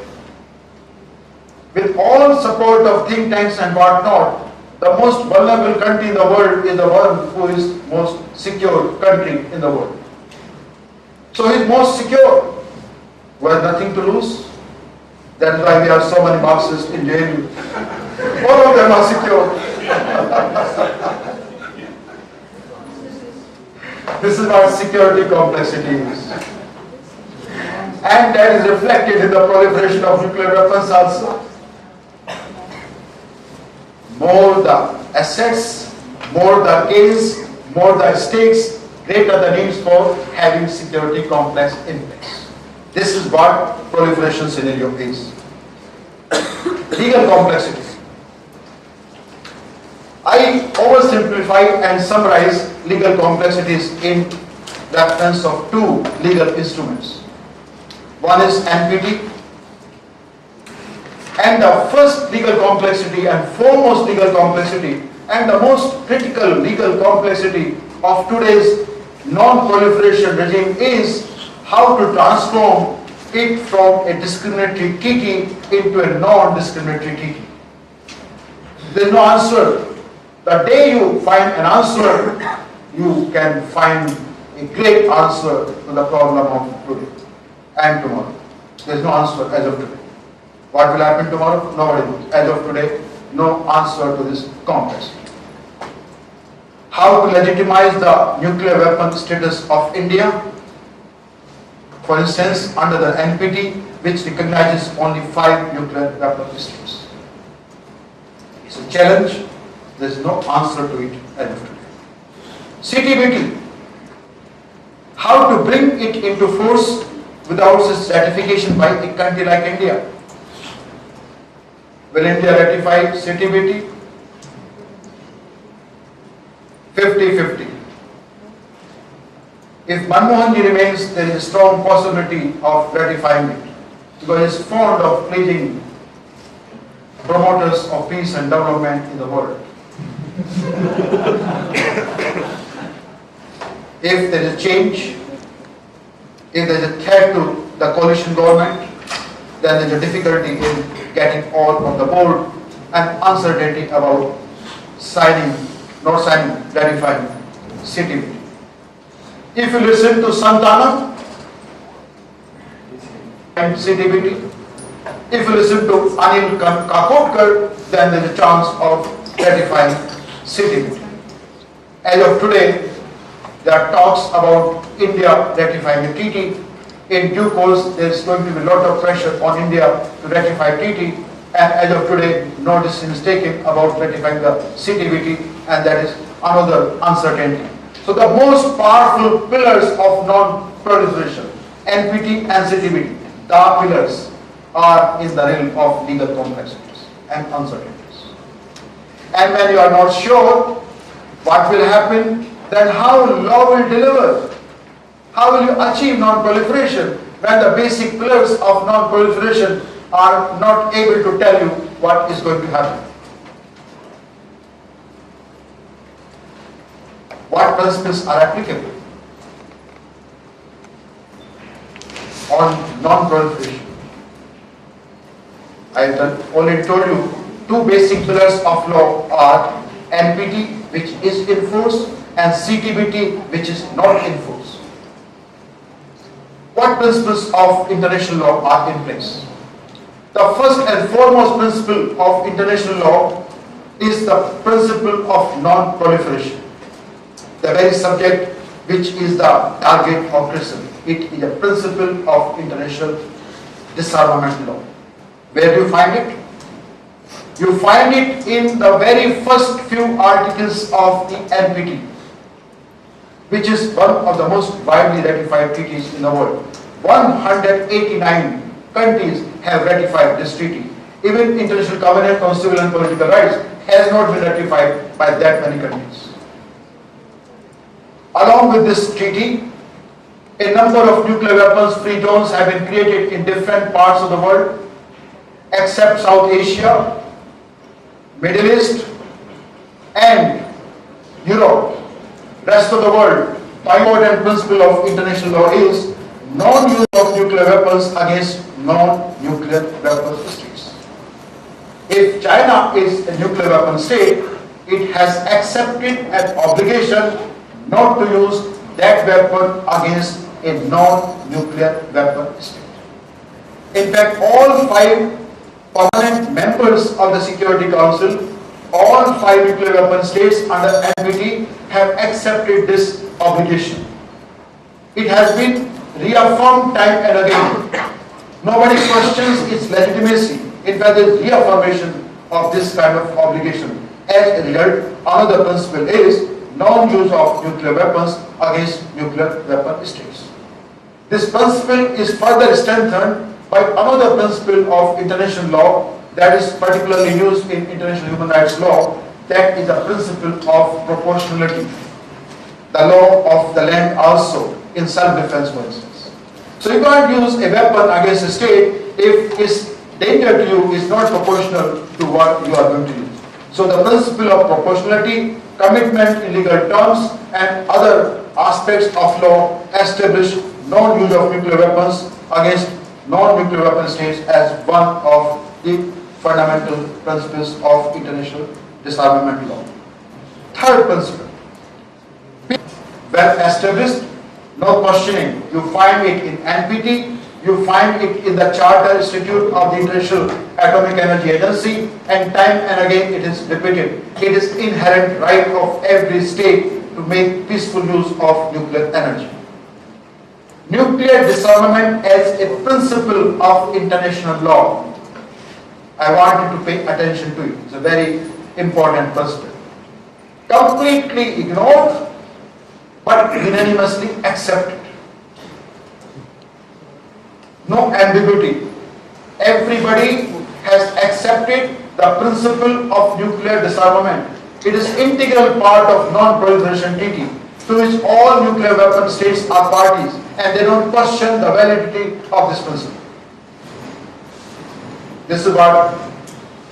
[SPEAKER 1] with all support of think tanks and whatnot, the most vulnerable country in the world is the one who is most secure country in the world. So he is most secure, who has nothing to lose. That's why we have so many Marxists in jail. All of them are secure. This is what security complexity is. And that is reflected in the proliferation of nuclear weapons also. More the assets, more the gains, more the stakes, greater the needs for having security complex in place. This is what proliferation scenario is. Legal complexity. I oversimplify and summarize legal complexities in reference of two legal instruments. One is NPT, and the first legal complexity and foremost legal complexity and the most critical legal complexity of today's non-proliferation regime is how to transform it from a discriminatory treaty into a non-discriminatory treaty. There is no answer. The day you find an answer, you can find a great answer to the problem of today and tomorrow. There is no answer as of today. What will happen tomorrow? Nobody knows. As of today, no answer to this complexity. How to legitimize the nuclear weapon status of India? For instance, under the NPT, which recognizes only 5 nuclear weapon states. It's a challenge. There is no answer to it as of today. CTBT. How to bring it into force without its ratification by a country like India? Will India ratify CTBT? 50-50. If Manmohan Ji remains, there is a strong possibility of ratifying it because he is fond of pleasing promoters of peace and development in the world. If there is a change, if there is a threat to the coalition government, then there is a difficulty in getting all on the board and uncertainty about not signing, ratifying CTBT. If you listen to Santana and CTBT, if you listen to Anil Kakotkar, then there is a chance of ratifying CTBT. As of today, there are talks about India ratifying the treaty. In due course, there is going to be a lot of pressure on India to ratify treaty, and as of today, no decision is taken about ratifying the CTBT, and that is another uncertainty. So the most powerful pillars of non-proliferation, NPT and CTBT, the pillars are in the realm of legal complexities and uncertainties. And when you are not sure what will happen, then how law will deliver? How will you achieve non-proliferation when the basic pillars of non-proliferation are not able to tell you what is going to happen? What principles are applicable on non-proliferation? I have only told you two basic pillars of law are NPT, which is in force, and CTBT, which is not in force. What principles of international law are in place? The first and foremost principle of international law is the principle of non-proliferation, the very subject which is the target of criticism. It is a principle of international disarmament law. Where do you find it? You find it in the very first few articles of the NPT, which is one of the most widely ratified treaties in the world. 189 countries have ratified this treaty. Even International Covenant on Civil and Political Rights has not been ratified by that many countries. Along with this treaty, a number of nuclear weapons-free zones have been created in different parts of the world, except South Asia, Middle East, and Europe. Rest of the world, the important principle of international law is non-use of nuclear weapons against non-nuclear weapon states. If China is a nuclear weapon state, it has accepted an obligation not to use that weapon against a non-nuclear weapon state. In fact, all 5 permanent members of the Security Council, all 5 nuclear weapon states under NPT have accepted this obligation. It has been reaffirmed time and again. Nobody questions its legitimacy. In fact, there is reaffirmation of this kind of obligation. As a result, another principle is non-use of nuclear weapons against nuclear weapon states. This principle is further strengthened by another principle of international law that is particularly used in international human rights law, that is the principle of proportionality. The law of the land also in self-defense, for instance. So you can't use a weapon against a state if its danger to you is not proportional to what you are going to use. So the principle of proportionality, commitment in legal terms, and other aspects of law establish non-use of nuclear weapons against non-nuclear weapon states as one of the fundamental principles of international disarmament law. Third principle, well established, no questioning. You find it in NPT, you find it in the Charter Institute of the International Atomic Energy Agency, and time and again it is repeated. It is inherent right of every state to make peaceful use of nuclear energy. Nuclear disarmament as a principle of international law, I want you to pay attention to it. It's a very important principle. Completely ignored, but unanimously accepted. No ambiguity. Everybody has accepted the principle of nuclear disarmament. It is integral part of non-proliferation treaty, to which all nuclear weapon states are parties, and they don't question the validity of this principle. This is what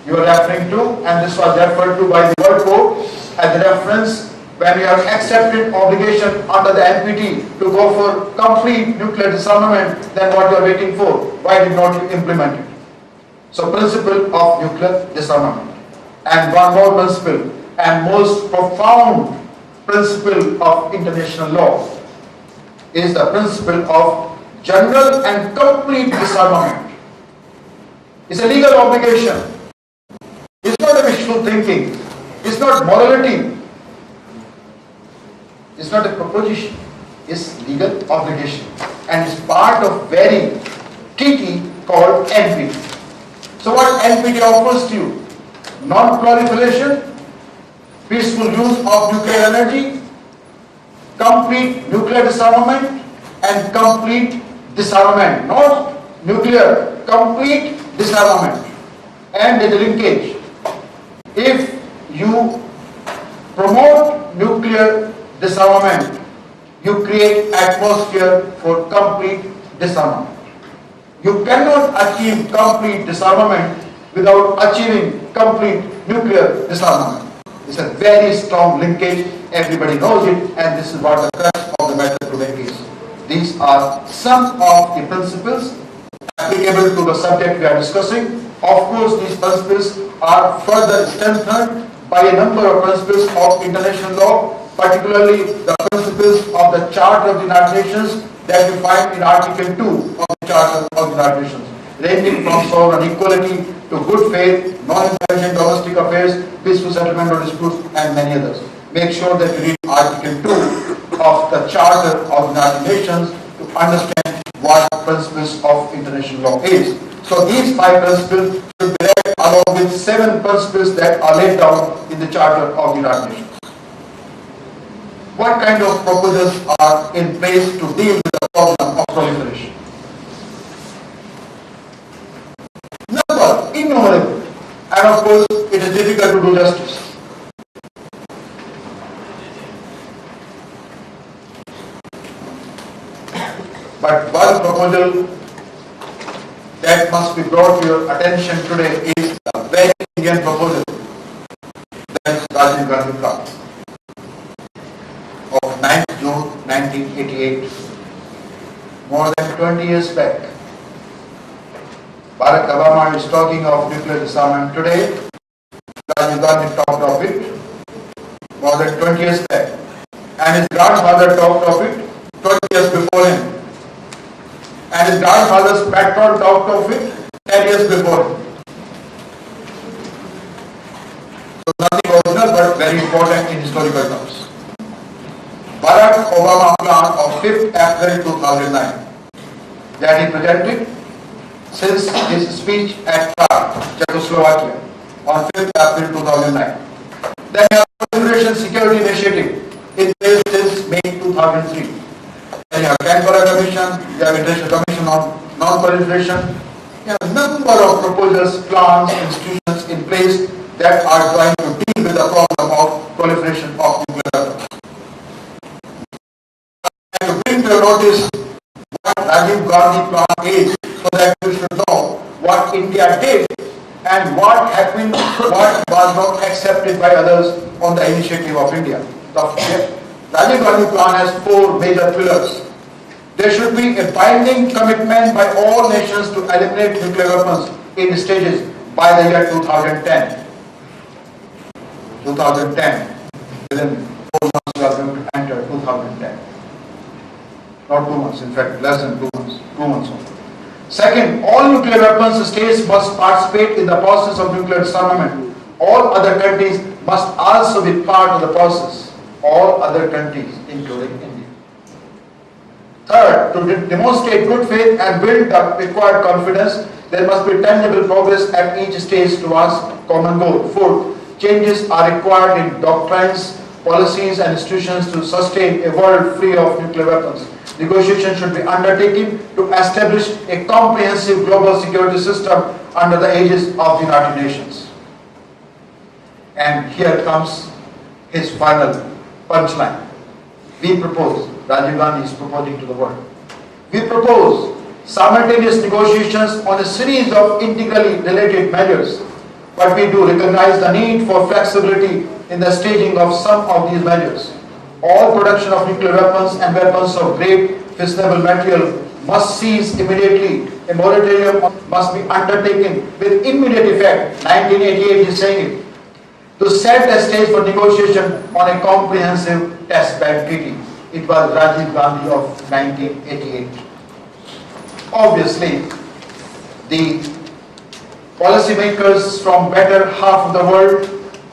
[SPEAKER 1] you are referring to, and this was referred to by the World Court as a reference when you have accepted obligation under the NPT to go for complete nuclear disarmament. Then what you are waiting for? Why did not you implement it? So principle of nuclear disarmament. And one more principle, and most profound principle of international law, is the principle of general and complete disarmament. It's a legal obligation. It's not a wishful thinking. It's not morality. It's not a proposition. It's legal obligation. And it's part of very treaty called NPT. So what NPT offers to you? Non-proliferation, peaceful use of nuclear energy, complete nuclear disarmament, and complete disarmament. Not nuclear, complete disarmament. And the linkage. If you promote nuclear disarmament, you create atmosphere for complete disarmament. You cannot achieve complete disarmament without achieving complete nuclear disarmament. It's a very strong linkage, everybody knows it, and this is what the crux of the matter today is. These are some of the principles applicable to the subject we are discussing Of course, these principles are further strengthened by a number of principles of international law, particularly the principles of the Charter of the United Nations that we find in Article 2 of the Charter of the United Nations, ranging from sovereign equality to good faith, non-intervention, domestic affairs, peaceful settlement of disputes, and many others. Make sure that you read Article 2 of the Charter of the United Nations to understand what principles of international law is. So these 5 principles should be read along with 7 principles that are laid down in the Charter of the United Nations. What kind of proposals are in place to deal with the problem of proliferation? Number, innumerable, and of course it is difficult to do justice. But one proposal that must be brought to your attention today is a very Indian proposal, that is Rajiv Gandhi Plan of 9th June 1988. More than 20 years back, Barack Obama is talking of nuclear disarmament today. Rajiv Gandhi talked of it more than 20 years back, and his grandfather talked of it 20 years before him. And his grandfather's patron talked of it 10 years before him. So nothing original but very important in historical terms. Barack Obama plan of 5th April 2009 that he presented since his speech at Prague, Czechoslovakia on 5th April 2009. Then a proliferation security initiative in place since May 2003. Then you have Canberra Commission, you have International Commission on Non-Proliferation. You have a number of proposals, plans, institutions in place that are trying to deal with the problem of proliferation of nuclear weapons. And to bring to your notice what Rajiv Gandhi plan is, so that you should know what India did and what happened, what was not accepted by others on the initiative of India. The Rajiv Gandhi plan has 4 major pillars. There should be a binding commitment by all nations to eliminate nuclear weapons in stages by the year 2010. 2010. Within 4 months we are going to enter 2010. Not 2 months, in fact less than 2 months. 2 months only. Second, all nuclear weapons states must participate in the process of nuclear disarmament. All other countries must also be part of the process. All other countries, including India. Third, to demonstrate good faith and build the required confidence, there must be tangible progress at each stage towards common goal. Fourth, changes are required in doctrines, policies and institutions to sustain a world free of nuclear weapons. Negotiations should be undertaken to establish a comprehensive global security system under the aegis of the United Nations. And here comes his final punchline. We propose, Rajiv Gandhi is proposing to the world, we propose simultaneous negotiations on a series of integrally related measures, but we do recognize the need for flexibility in the staging of some of these measures. All production of nuclear weapons and weapons of great fissionable material must cease immediately. A moratorium must be undertaken with immediate effect. 1988 is saying it. To set the stage for negotiation on a comprehensive test ban treaty. It was Rajiv Gandhi of 1988. Obviously, the policymakers from better half of the world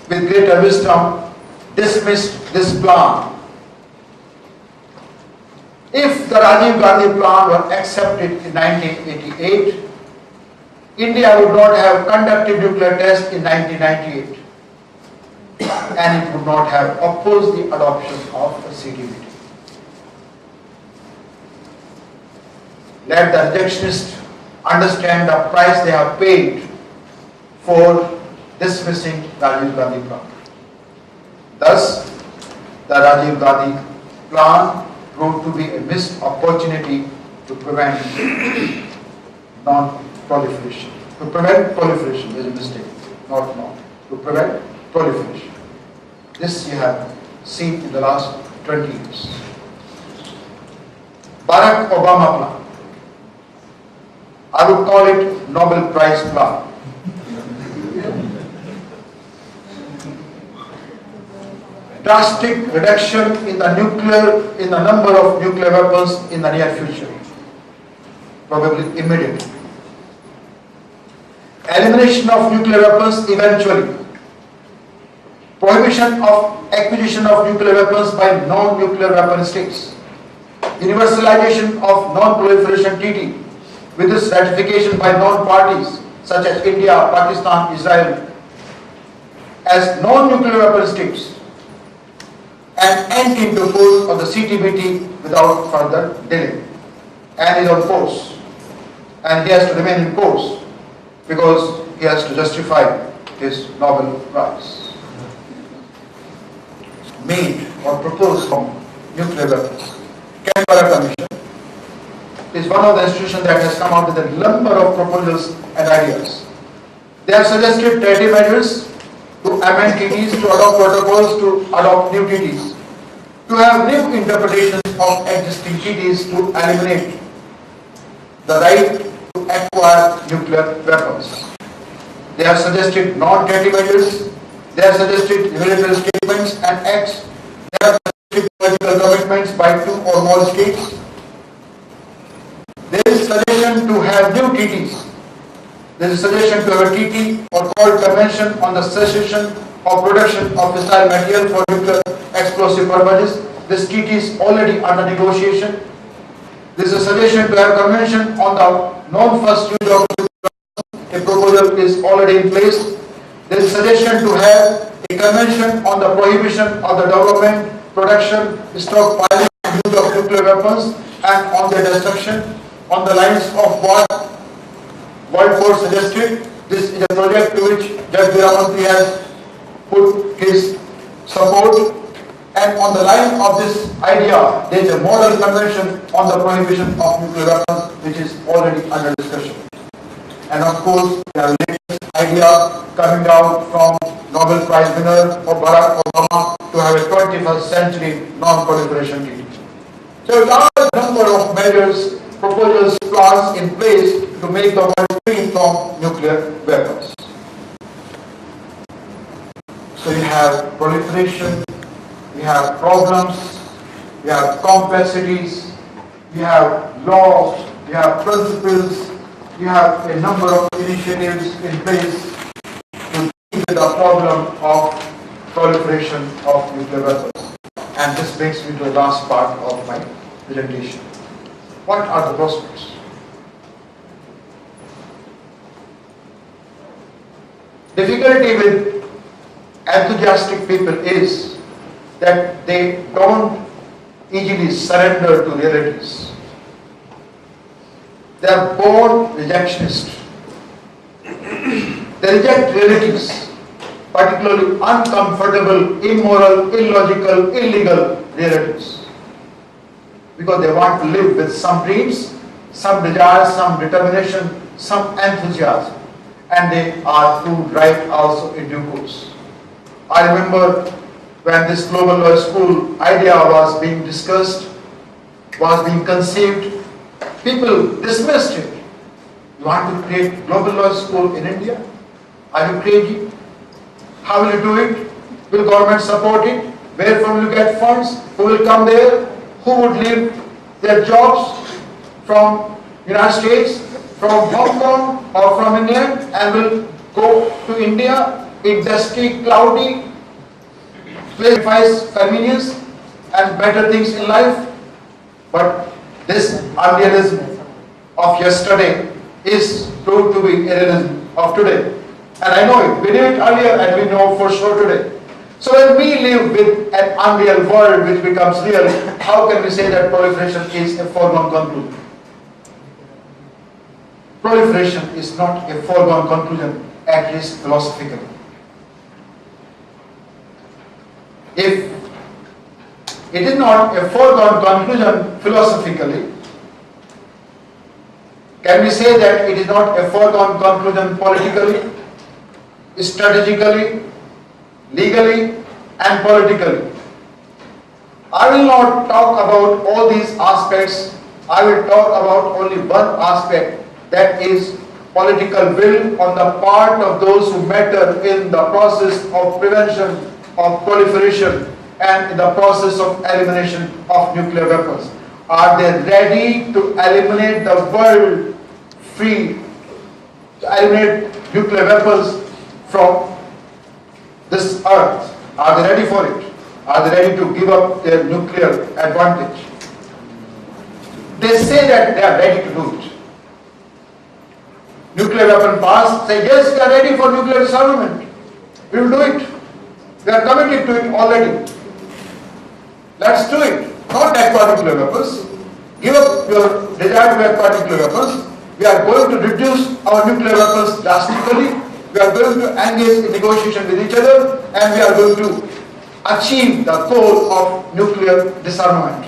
[SPEAKER 1] with greater wisdom dismissed this plan. If the Rajiv Gandhi plan were accepted in 1988, India would not have conducted nuclear tests in 1998, and it would not have opposed the adoption of the CTBT. Let the rejectionists understand the price they have paid for dismissing Rajiv Gandhi plan. Thus, the Rajiv Gandhi plan proved to be a missed opportunity to prevent non-proliferation. To prevent proliferation is a mistake, not non. To prevent proliferation. This you have seen in the last 20 years. Barack Obama plan. I would call it Nobel Prize plan. drastic reduction in the number of nuclear weapons in the near future, probably immediately. Elimination of nuclear weapons eventually. Prohibition of acquisition of nuclear weapons by non-nuclear weapon states. Universalization of non-proliferation treaty with its ratification by non-parties such as India, Pakistan, Israel as non-nuclear weapon states, and entry into force of the CTBT without further delay. And is on course, and he has to remain in course because he has to justify his Nobel Prize. Made or proposed from nuclear weapons. Canberra Commission is one of the institutions that has come out with a number of proposals and ideas. They have suggested treaty measures to amend treaties, to adopt protocols, to adopt new treaties, to have new interpretations of existing treaties to eliminate the right to acquire nuclear weapons. They have suggested non-treaty measures. They have suggested unilateral statements and acts. They have suggested political commitments by two or more states. There is a suggestion to have new treaties. There is a suggestion to have a treaty or called Convention on the Cessation of Production of Fissile Material for Nuclear Explosive Purposes. This treaty is already under negotiation. There is a suggestion to have a convention on the non-first use of a proposal is already in place. There is a suggestion to have a convention on the prohibition of the development, production, stockpiling, and use of nuclear weapons and on their destruction on the lines of what World Court suggested. This is a project to which Judge Disarmament has put his support. And on the line of this idea, there is a model convention on the prohibition of nuclear weapons, which is already under discussion. And of course, there are latest idea coming out from Nobel Prize winner Barack Obama to have a 21st century non-proliferation treaty. So a large number of measures, proposals, plans in place to make the world free from nuclear weapons. So you have proliferation, we have problems, we have complexities, we have laws, we have principles, we have a number of initiatives in place to deal with the problem of proliferation of nuclear weapons. And this brings me to the last part of my presentation. What are the prospects? Difficulty with enthusiastic people is that they don't easily surrender to realities. They are born rejectionists. They reject realities, particularly uncomfortable, immoral, illogical, illegal realities, because they want to live with some dreams, some desires, some determination, some enthusiasm, and they are proved right also in due course. I remember when this global law school idea was being discussed, was being conceived, people dismissed it. You want to create global law school in India? Are you crazy? How will you do it? Will government support it? Where from will you get funds? Who will come there? Who would leave their jobs from United States, from Hong Kong or from England and will go to India in dusty, cloudy, sacrifice convenience and better things in life? But this unrealism of yesterday is proved to be a realism of today. And I know it. We knew it earlier and we know for sure today. So when we live with an unreal world which becomes real, how can we say that proliferation is a foregone conclusion? Proliferation is not a foregone conclusion, at least philosophically. If it is not a foregone conclusion philosophically, can we say that it is not a foregone conclusion politically, strategically, legally and politically? I will not talk about all these aspects. I will talk about only one aspect, that is political will on the part of those who matter in the process of prevention of proliferation and in the process of elimination of nuclear weapons? Are they ready to eliminate the world free, to eliminate nuclear weapons from this earth? Are they ready for it? Are they ready to give up their nuclear advantage? They say that they are ready to do it. Nuclear weapon powers say, yes, we are ready for nuclear disarmament. We will do it. We are committed to it already. Let's do it. Not acquire nuclear weapons. Give up your desire to acquire nuclear weapons. We are going to reduce our nuclear weapons drastically. We are going to engage in negotiation with each other, and we are going to achieve the goal of nuclear disarmament.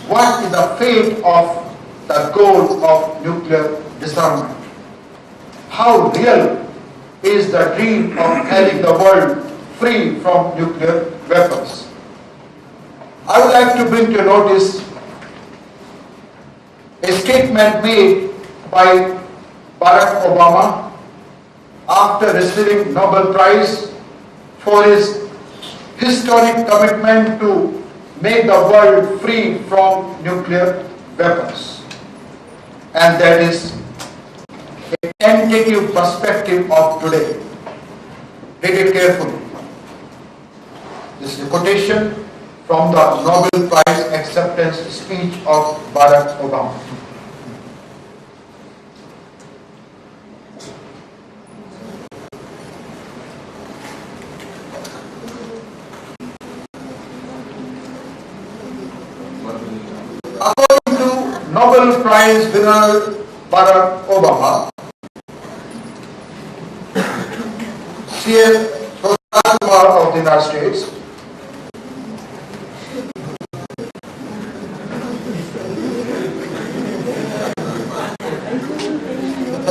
[SPEAKER 1] What is the fate of the goal of nuclear disarmament? How real is the dream of having the world free from nuclear weapons? I would like to bring to your notice a statement made by Barack Obama after receiving Nobel Prize for his historic commitment to make the world free from nuclear weapons. And that is a tentative perspective of today. Read it carefully. This is a quotation from the Nobel Prize acceptance speech of Barack Obama. According to Nobel Prize winner Barack Obama, CS of the United States,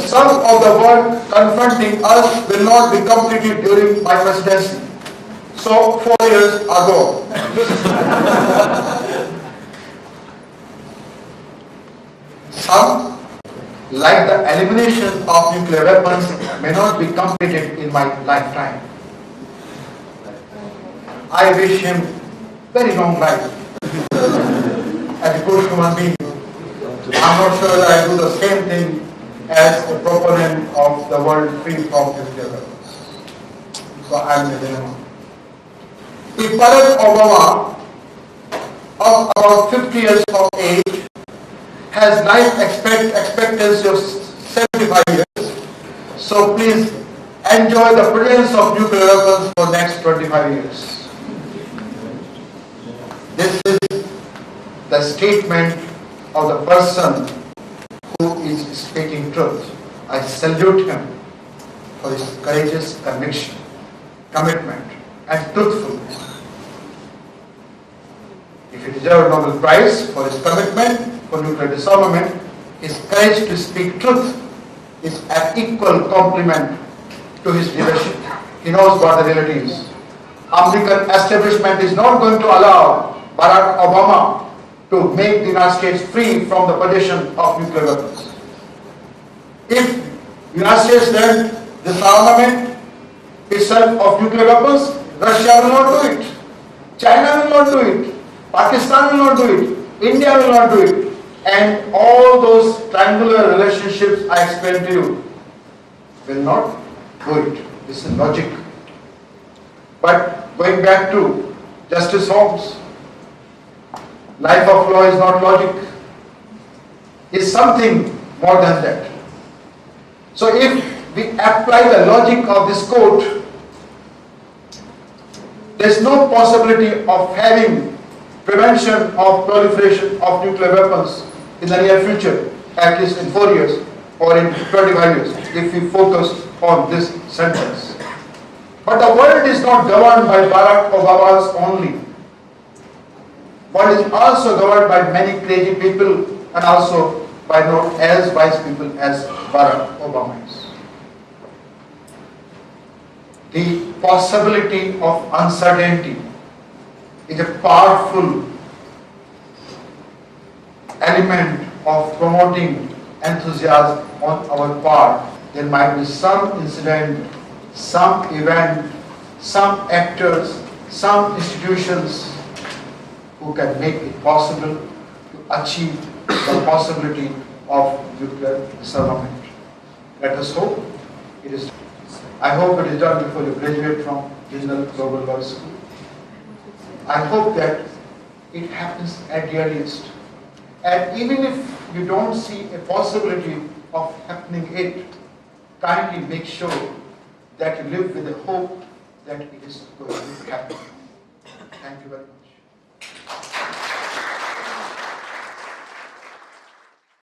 [SPEAKER 1] some of the work confronting us will not be completed during my presidency. So 4 years ago. Some, like the elimination of nuclear weapons, may not be completed in my lifetime. I wish him very long life as a good human being. I'm not sure that I do the same thing as a proponent of the world free from nuclear weapons. So I'm the dilemma. If Barack Obama, of about 50 years of age, has life expectancy of 75 years, so please enjoy the brilliance of nuclear weapons for next 25 years. This is the statement of the person who is speaking truth. I salute him for his courageous conviction, commitment, and truthfulness. If he deserved Nobel Prize for his commitment for nuclear disarmament, his courage to speak truth is an equal compliment to his leadership. He knows what the reality is. American establishment is not going to allow Barack Obama to make the United States free from the possession of nuclear weapons. If the United States learned disarmament itself of nuclear weapons, Russia will not do it. China will not do it. Pakistan will not do it. India will not do it. And all those triangular relationships I explained to you will not do it. This is logic. But going back to Justice Holmes, life of law is not logic. It's something more than that. So if we apply the logic of this quote, there's no possibility of having prevention of proliferation of nuclear weapons in the near future, at least in 4 years or in 25 years, if we focus on this sentence. But the world is not governed by Barack Obama's only. World is also governed by many crazy people and also by not as wise people as Barack Obama is. The possibility of uncertainty is a powerful element of promoting enthusiasm on our part. There might be some incident, some event, some actors, some institutions who can make it possible to achieve the possibility of nuclear disarmament. Let us hope it is. I hope it is done before you graduate from General Global Law School. I hope that it happens at the earliest. And even if you don't see a possibility of happening it, kindly make sure that you live with the hope that it is going to happen. Thank you very much.